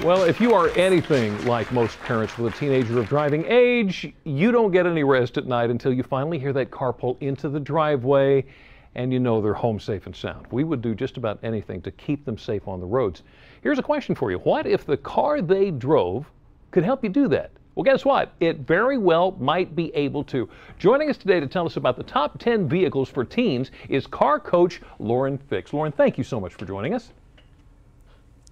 Well, if you are anything like most parents with a teenager of driving age, you don't get any rest at night until you finally hear that car pull into the driveway and you know they're home safe and sound. We would do just about anything to keep them safe on the roads. Here's a question for you. What if the car they drove could help you do that? Well, guess what? It very well might be able to. Joining us today to tell us about the top 10 vehicles for teens is car coach Lauren Fix. Lauren, thank you so much for joining us.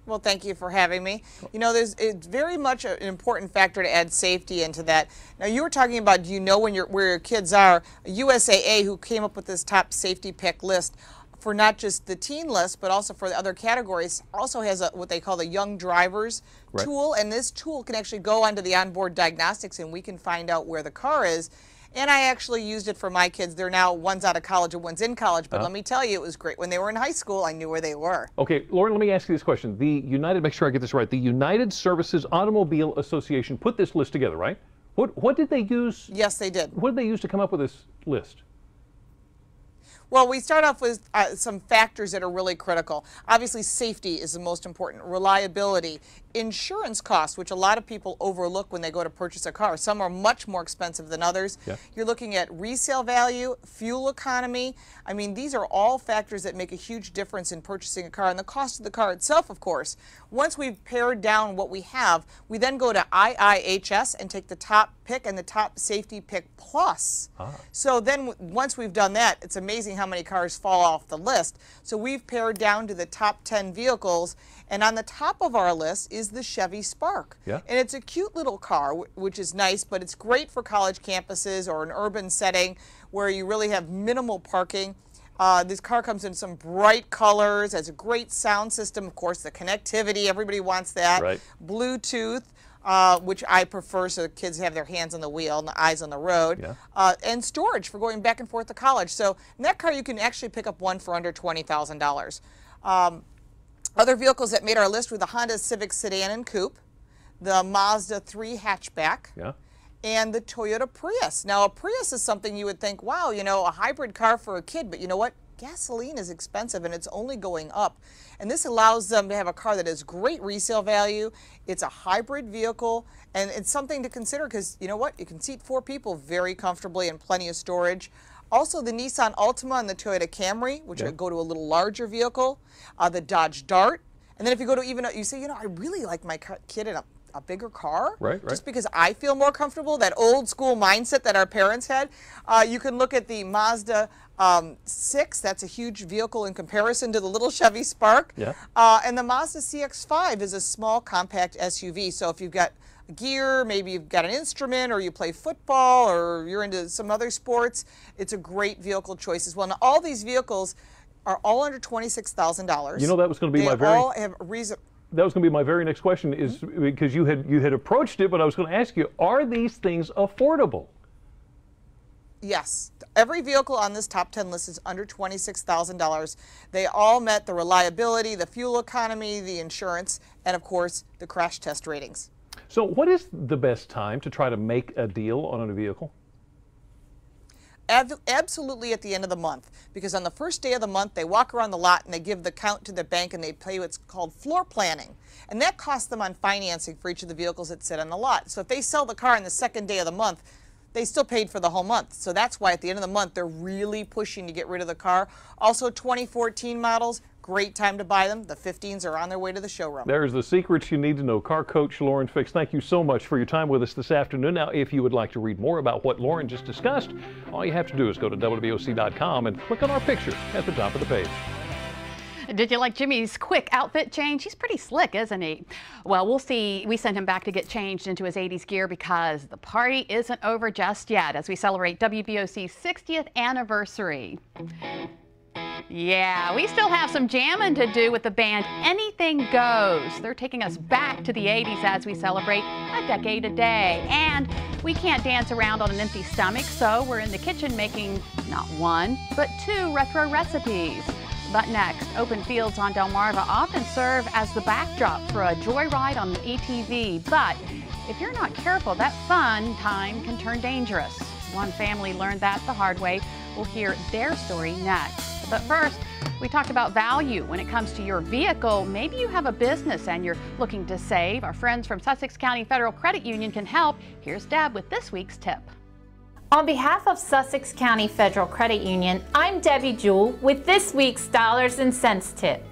Well, thank you for having me. You know, it's very much an important factor to add safety into that. Now, you were talking about, do you know where your kids are? USAA, who came up with this top safety pick list for not just the teen list, but also for the other categories, also has what they call the young drivers tool. And this tool can actually go onto the onboard diagnostics and we can find out where the car is. And I actually used it for my kids. They're now, one's out of college and one's in college, but let me tell you, it was great. When they were in high school, I knew where they were. Okay, Lauren, let me ask you this question. Make sure I get this right. The United Services Automobile Association put this list together, right? What did they use? Yes, they did. What did they use to come up with this list? Well, we start off with some factors that are really critical. Obviously, safety is the most important. Reliability, insurance costs, which a lot of people overlook when they go to purchase a car. Some are much more expensive than others. Yeah. You're looking at resale value, fuel economy. I mean, these are all factors that make a huge difference in purchasing a car, and the cost of the car itself, of course. Once we've pared down what we have, we then go to IIHS and take the top pick and the top safety pick plus. So then once we've done that, it's amazing how many cars fall off the list. So we've pared down to the top 10 vehicles, and on the top of our list is the Chevy Spark. Yeah. And it's a cute little car, which is nice, but it's great for college campuses or an urban setting where you really have minimal parking. This car comes in some bright colors, has a great sound system, of course, the connectivity, everybody wants that. Right. Bluetooth, which I prefer so kids have their hands on the wheel and the eyes on the road. Yeah. And storage for going back and forth to college. So in that car, you can actually pick up one for under $20,000. Other vehicles that made our list were the Honda Civic Sedan and Coupe, the Mazda 3 hatchback, and the Toyota Prius. Now, a Prius is something you would think, wow, you know, a hybrid car for a kid, but you know what? Gasoline is expensive and it's only going up. And this allows them to have a car that has great resale value. It's a hybrid vehicle, and it's something to consider because, you know what? You can seat 4 people very comfortably and plenty of storage. Also, the Nissan Altima and the Toyota Camry, which would go to a little larger vehicle, the Dodge Dart. And then if you go to you say, you know, I really like my kid in a bigger car, just because I feel more comfortable, that old school mindset that our parents had. You can look at the Mazda 6, that's a huge vehicle in comparison to the little Chevy Spark. Yeah. And the Mazda CX-5 is a small compact SUV, so if you've got gear, maybe you've got an instrument, or you play football, or you're into some other sports, it's a great vehicle choice as well. Now, all these vehicles are all under $26,000. You know, that was going to be that was going to be my very next question, is because you had approached it, but I was going to ask you, are these things affordable? Yes. Every vehicle on this top 10 list is under $26,000. They all met the reliability, the fuel economy, the insurance, and of course, the crash test ratings. So what is the best time to try to make a deal on a vehicle? Absolutely at the end of the month, because on the first day of the month they walk around the lot and they give the count to the bank and they pay what's called floor planning, and that costs them on financing for each of the vehicles that sit on the lot. So if they sell the car on the second day of the month, they still paid for the whole month. So that's why at the end of the month they're really pushing to get rid of the car. Also, 2014 models, great time to buy them. The 15s are on their way to the showroom. There's the secrets you need to know. Car coach Lauren Fix, thank you so much for your time with us this afternoon. Now, if you would like to read more about what Lauren just discussed, all you have to do is go to WBOC.com and click on our picture at the top of the page. Did you like Jimmy's quick outfit change? He's pretty slick, isn't he? Well, we'll see. We sent him back to get changed into his 80s gear because the party isn't over just yet as we celebrate WBOC's 60th anniversary. Yeah, we still have some jamming to do with the band Anything Goes. They're taking us back to the 80s as we celebrate a decade a day. And we can't dance around on an empty stomach, so we're in the kitchen making not 1, but 2 retro recipes. But next, open fields on Delmarva often serve as the backdrop for a joyride on the ATV. But if you're not careful, that fun time can turn dangerous. One family learned that the hard way. We'll hear their story next. But first, we talked about value when it comes to your vehicle. Maybe you have a business and you're looking to save. Our friends from Sussex County Federal Credit Union can help. Here's Deb with this week's tip. On behalf of Sussex County Federal Credit Union, I'm Debbie Jewell with this week's Dollars and Cents tip.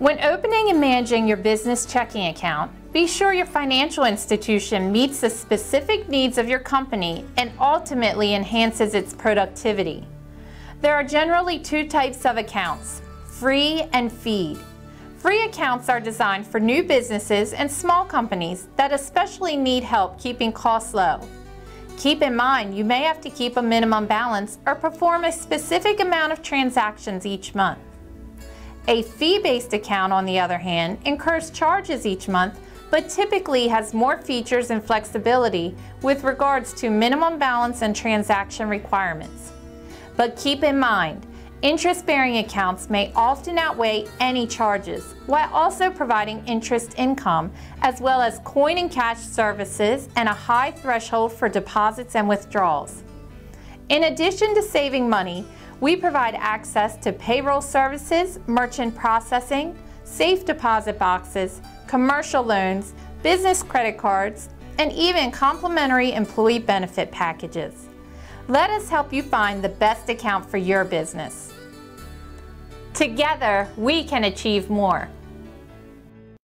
When opening and managing your business checking account, be sure your financial institution meets the specific needs of your company and ultimately enhances its productivity. There are generally two types of accounts, free and feed. Free accounts are designed for new businesses and small companies that especially need help keeping costs low. Keep in mind you may have to keep a minimum balance or perform a specific amount of transactions each month. A fee-based account, on the other hand, incurs charges each month, but typically has more features and flexibility with regards to minimum balance and transaction requirements. But keep in mind, interest-bearing accounts may often outweigh any charges, while also providing interest income, as well as coin and cash services and a high threshold for deposits and withdrawals. In addition to saving money, we provide access to payroll services, merchant processing, safe deposit boxes, commercial loans, business credit cards, and even complimentary employee benefit packages. Let us help you find the best account for your business. Together, we can achieve more.